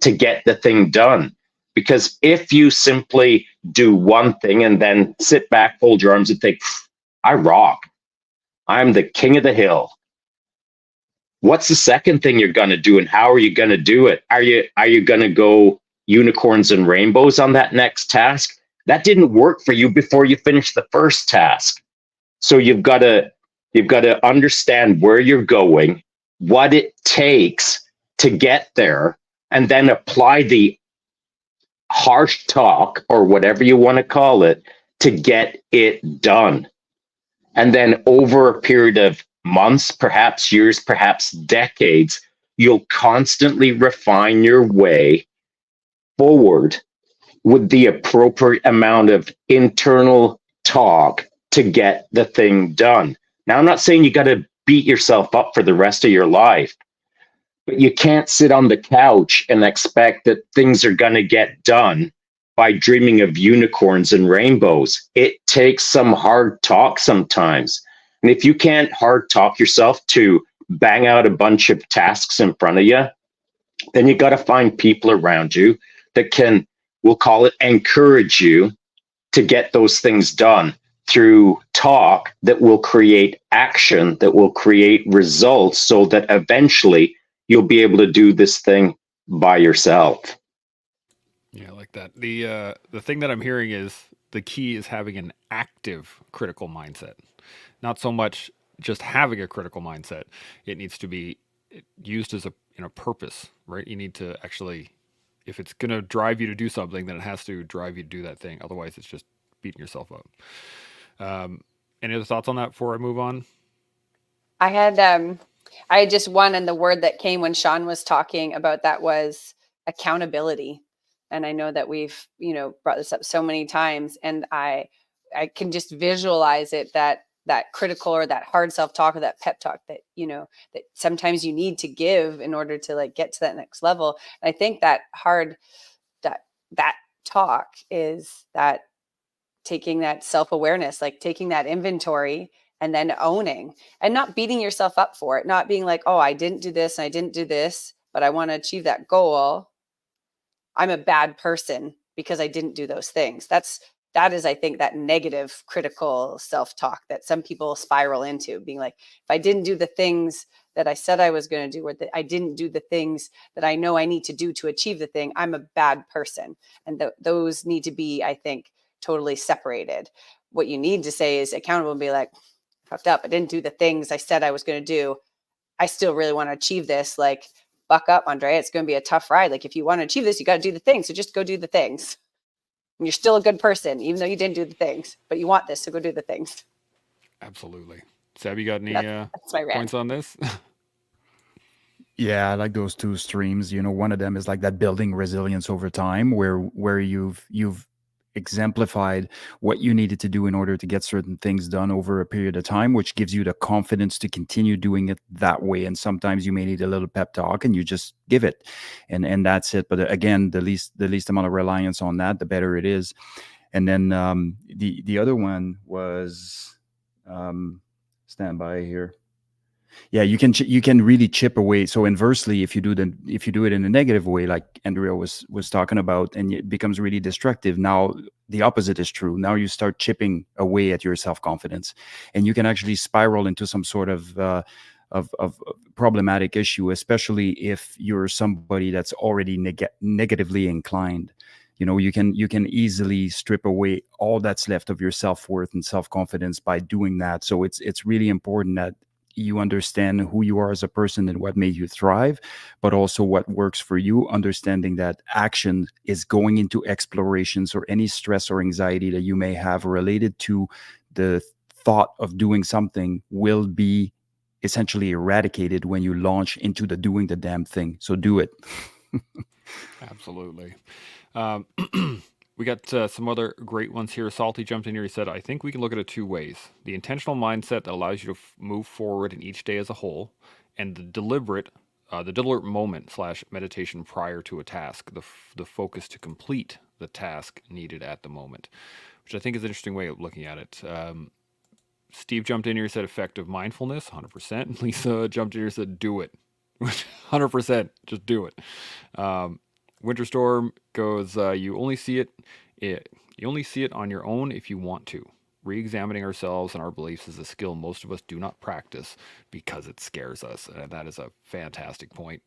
to get the thing done. Because if you simply do one thing and then sit back, fold your arms and think, I rock, I'm the king of the hill. What's the second thing you're going to do, and how are you going to do it? Are you going to go unicorns and rainbows on that next task? That didn't work for you before you finished the first task. So you've got to understand where you're going, what it takes to get there, and then apply the harsh talk, or whatever you want to call it, to get it done. And then over a period of months, perhaps years, perhaps decades, you'll constantly refine your way forward with the appropriate amount of internal talk to get the thing done. Now, I'm not saying you got to beat yourself up for the rest of your life, But you can't sit on the couch and expect that things are going to get done by dreaming of unicorns and rainbows. It takes some hard talk sometimes. And if you can't hard talk yourself to bang out a bunch of tasks in front of you, then you got to find people around you that can, we'll call it, encourage you to get those things done through talk that will create action, that will create results, so that eventually you'll be able to do this thing by yourself. Yeah, I like that. The thing that I'm hearing is the key is having an active critical mindset, not so much just having a critical mindset. It needs to be used as a purpose, right? You need to actually, if it's going to drive you to do something, then it has to drive you to do that thing. Otherwise, it's just beating yourself up. Any other thoughts on that before I move on? I had just one, and the word that came when Shaun was talking about that was accountability. And I know that we've, brought this up so many times, and I can just visualize it, that critical or that hard self-talk or that pep talk that, that sometimes you need to give in order to like get to that next level. And I think that that talk is that taking that self-awareness, like taking that inventory and then owning and not beating yourself up for it, not being like, oh, I didn't do this and I didn't do this, but I want to achieve that goal. I'm a bad person because I didn't do those things. That is, I think, that negative critical self-talk that some people spiral into, being like, if I didn't do the things that I said I was going to do, or that I didn't do the things that I know I need to do to achieve the thing, I'm a bad person. And those need to be, I think, totally separated. What you need to say is accountable and be like, fucked up, I didn't do the things I said I was going to do. I still really want to achieve this. Like, buck up, Andre. It's going to be a tough ride. Like, if you want to achieve this, you got to do the things. So just go do the things. And you're still a good person, even though you didn't do the things, but you want this, so go do the things. Absolutely. Sab, you got any that's my rant. points on this? Yeah, I like those two streams. One of them is like that building resilience over time, where you've exemplified what you needed to do in order to get certain things done over a period of time, which gives you the confidence to continue doing it that way. And sometimes you may need a little pep talk, and you just give it, and that's it. But again, the least amount of reliance on that, the better it is. And then the other one was stand by here. Yeah, you can really chip away. So inversely, if you do it in a negative way, like Andrea was talking about, and it becomes really destructive, now the opposite is true. Now you start chipping away at your self-confidence, and you can actually spiral into some sort of problematic issue, especially if you're somebody that's already negatively inclined. You can easily strip away all that's left of your self-worth and self-confidence by doing that. So it's really important that you understand who you are as a person and what made you thrive, but also what works for you, understanding that action is going into explorations, or any stress or anxiety that you may have related to the thought of doing something will be essentially eradicated when you launch into the doing the damn thing. So do it. Absolutely. We got some other great ones here. Salty jumped in here. He said, I think we can look at it two ways. The intentional mindset that allows you to move forward in each day as a whole, and the deliberate moment / meditation prior to a task, the focus to complete the task needed at the moment, which I think is an interesting way of looking at it. Steve jumped in here, said effective mindfulness, 100%. Lisa jumped in here, said do it. 100%, just do it. Winterstorm goes, you only see it on your own if you want to. Re-examining ourselves and our beliefs is a skill most of us do not practice because it scares us. And that is a fantastic point.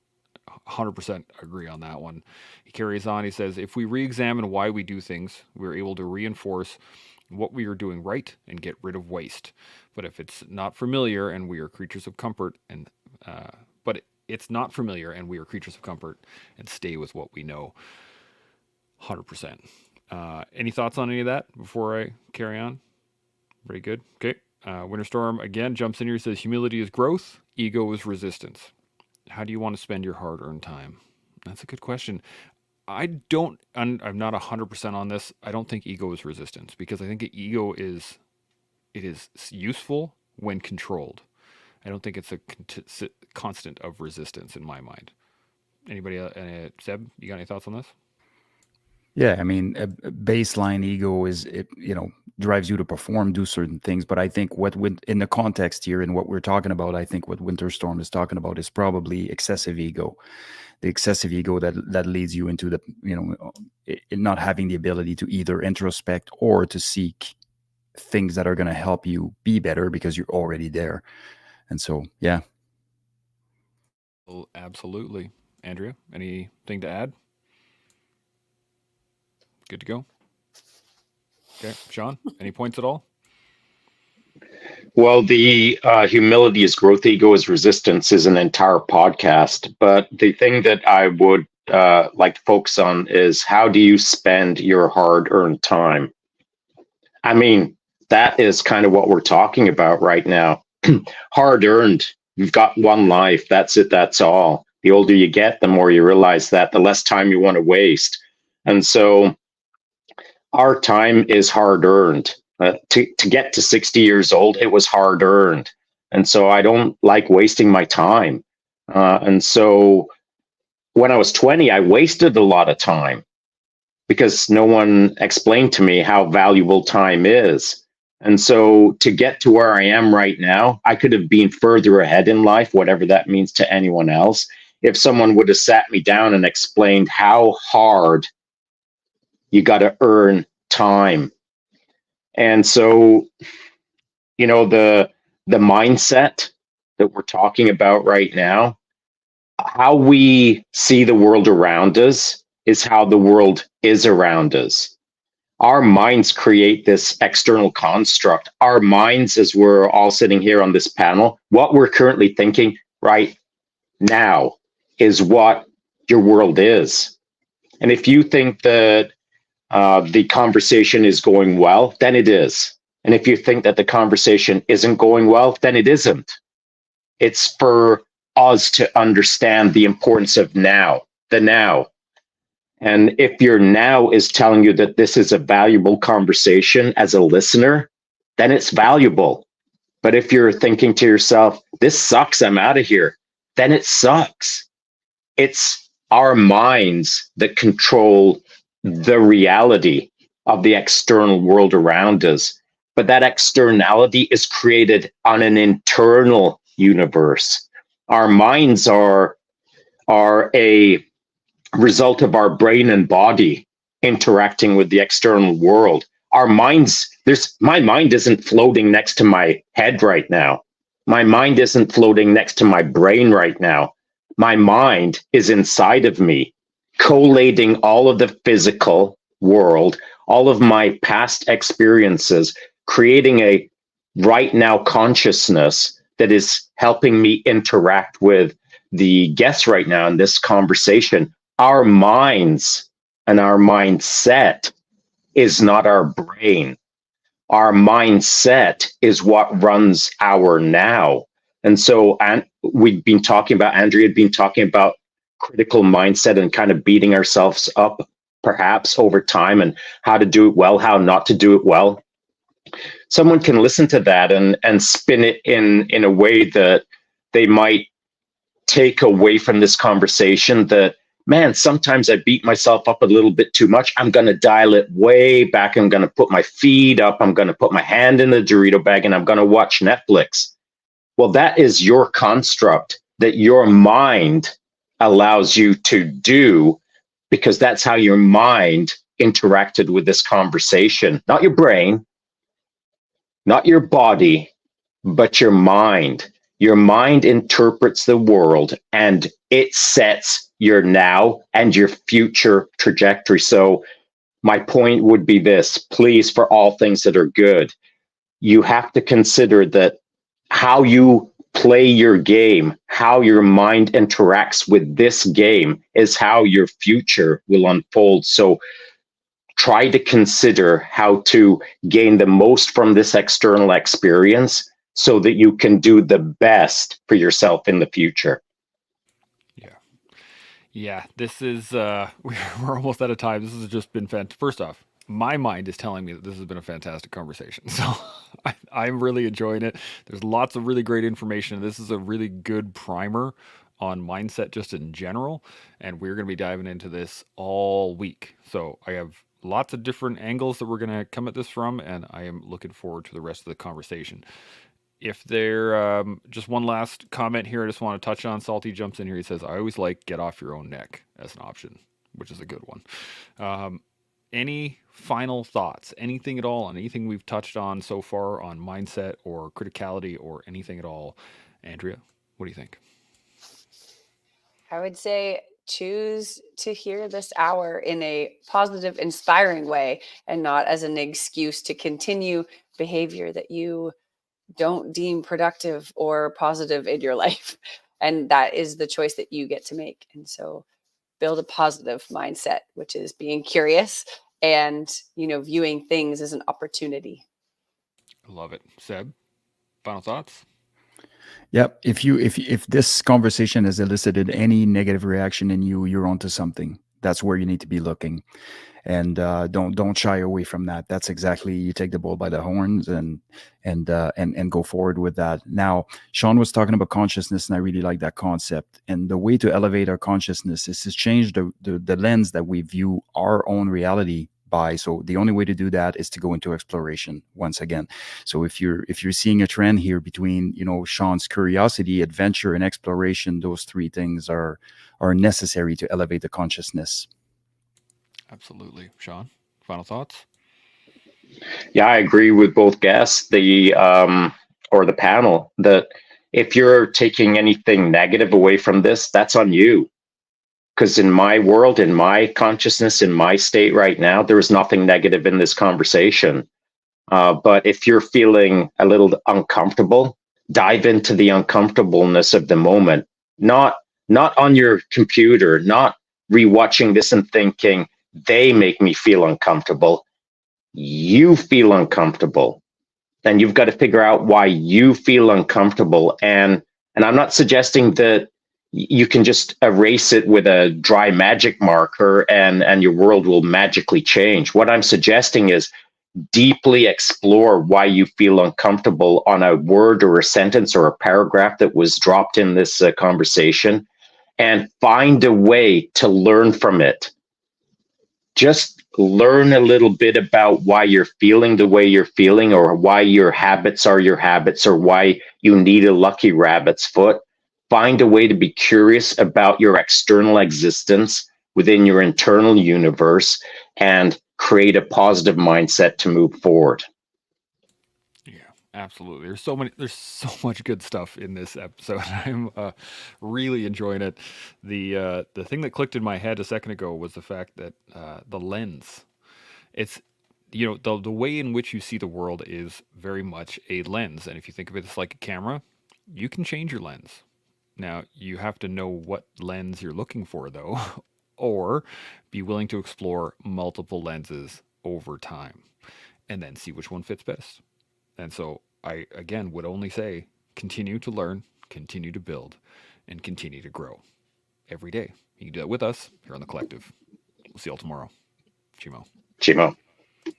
100% agree on that one. He carries on. He says, if we re-examine why we do things, we're able to reinforce what we are doing right and get rid of waste. But if it's not familiar and we are creatures of comfort, and it's not familiar and we are creatures of comfort, and stay with what we know. 100%. Any thoughts on any of that before I carry on? Pretty good. Okay. Winterstorm again jumps in here, says humility is growth, ego is resistance. How do you want to spend your hard-earned time? That's a good question. I'm not 100% on this. I don't think ego is resistance, because I think ego is useful when controlled. I don't think it's a constant of resistance in my mind. Anybody, Seb, you got any thoughts on this? Yeah, I mean, a baseline ego is it, drives you to perform, do certain things. But I think in the context here and what we're talking about, I think what Winterstorm is talking about is probably excessive ego, the excessive ego that leads you into the, in not having the ability to either introspect or to seek things that are going to help you be better because you're already there. And so, yeah. Well, absolutely. Andrea, anything to add? Good to go. Okay, Shaun, any points at all? Well, the humility is growth, ego is resistance is an entire podcast. But the thing that I would like to focus on is how do you spend your hard-earned time? I mean, that is kind of what we're talking about right now. Hard-earned. You've got one life. That's it. That's all. The older you get, the more you realize that, the less time you want to waste. And so our time is hard-earned. To get to 60 years old, it was hard-earned. And so I don't like wasting my time. And so when I was 20, I wasted a lot of time because no one explained to me how valuable time is. And so to get to where I am right now, I could have been further ahead in life, whatever that means to anyone else, if someone would have sat me down and explained how hard you got to earn time. And so, the mindset that we're talking about right now, how we see the world around us is how the world is around us. Our minds create this external construct. Our minds, as we're all sitting here on this panel, what we're currently thinking right now is what your world is. And if you think that the conversation is going well, then it is. And if you think that the conversation isn't going well, then it isn't. It's for us to understand the importance of now, the now. And if your now is telling you that this is a valuable conversation as a listener, then it's valuable. But if you're thinking to yourself, this sucks, I'm out of here, then it sucks. It's our minds that control the reality of the external world around us. But that externality is created on an internal universe. Our minds are a result of our brain and body interacting with the external world. Our minds, my mind isn't floating next to my head right now. My mind isn't floating next to my brain right now. My mind is inside of me, collating all of the physical world, all of my past experiences, creating a right now consciousness that is helping me interact with the guests right now in this conversation. Our minds and our mindset is not our brain. Our mindset is what runs our now. And so Andrea had been talking about critical mindset and kind of beating ourselves up perhaps over time and how to do it well, how not to do it well. Someone can listen to that and spin it in a way that they might take away from this conversation that, man, sometimes I beat myself up a little bit too much. I'm going to dial it way back. I'm going to put my feet up. I'm going to put my hand in the Dorito bag and I'm going to watch Netflix. Well, that is your construct that your mind allows you to do because that's how your mind interacted with this conversation. Not your brain, not your body, but your mind. Your mind interprets the world and it sets your now and your future trajectory. So my point would be this, please, for all things that are good, you have to consider that how you play your game, how your mind interacts with this game is how your future will unfold. So try to consider how to gain the most from this external experience so that you can do the best for yourself in the future. Yeah, this is, we're almost out of time. This has just been fantastic. First off, my mind is telling me that this has been a fantastic conversation. So I'm really enjoying it. There's lots of really great information. This is a really good primer on mindset just in general. And we're going to be diving into this all week. So I have lots of different angles that we're going to come at this from. And I am looking forward to the rest of the conversation. If there, just one last comment here, I just want to touch on. Salty jumps in here. He says, I always like get off your own neck as an option, which is a good one. Any final thoughts? Anything at all on anything we've touched on so far on mindset or criticality or anything at all? Andrea, what do you think? I would say choose to hear this hour in a positive, inspiring way and not as an excuse to continue behavior that you don't deem productive or positive in your life. And that is the choice that you get to make. And so build a positive mindset, which is being curious and, viewing things as an opportunity. Love it. Seb, final thoughts? Yep. If this conversation has elicited any negative reaction in you, you're onto something. That's where you need to be looking, and don't shy away from that. That's exactly, you take the bull by the horns and go forward with that. Now, Shaun was talking about consciousness, and I really like that concept. And the way to elevate our consciousness is to change the lens that we view our own reality by. So the only way to do that is to go into exploration once again. So if you're seeing a trend here between, Shaun's curiosity, adventure, and exploration, those three things are necessary to elevate the consciousness. Absolutely. Shaun, final thoughts? Yeah, I agree with both guests, or the panel, that if you're taking anything negative away from this, that's on you. Because in my world, in my consciousness, in my state right now, there is nothing negative in this conversation. But if you're feeling a little uncomfortable, dive into the uncomfortableness of the moment, not on your computer, not rewatching this and thinking, they make me feel uncomfortable. You feel uncomfortable. And you've got to figure out why you feel uncomfortable. And I'm not suggesting that you can just erase it with a dry magic marker and your world will magically change. What I'm suggesting is deeply explore why you feel uncomfortable on a word or a sentence or a paragraph that was dropped in this conversation, and find a way to learn from it. Just learn a little bit about why you're feeling the way you're feeling, or why your habits are your habits, or why you need a lucky rabbit's foot. Find a way to be curious about your external existence within your internal universe and create a positive mindset to move forward. Yeah, absolutely. There's so much good stuff in this episode. I'm really enjoying it. The thing that clicked in my head a second ago was the fact that the lens, it's, the way in which you see the world is very much a lens. And if you think of it as like a camera, you can change your lens. Now, you have to know what lens you're looking for, though, or be willing to explore multiple lenses over time and then see which one fits best. And so I, again, would only say continue to learn, continue to build, and continue to grow every day. You can do that with us here on The Collective. We'll see you all tomorrow. Chimo. Chimo.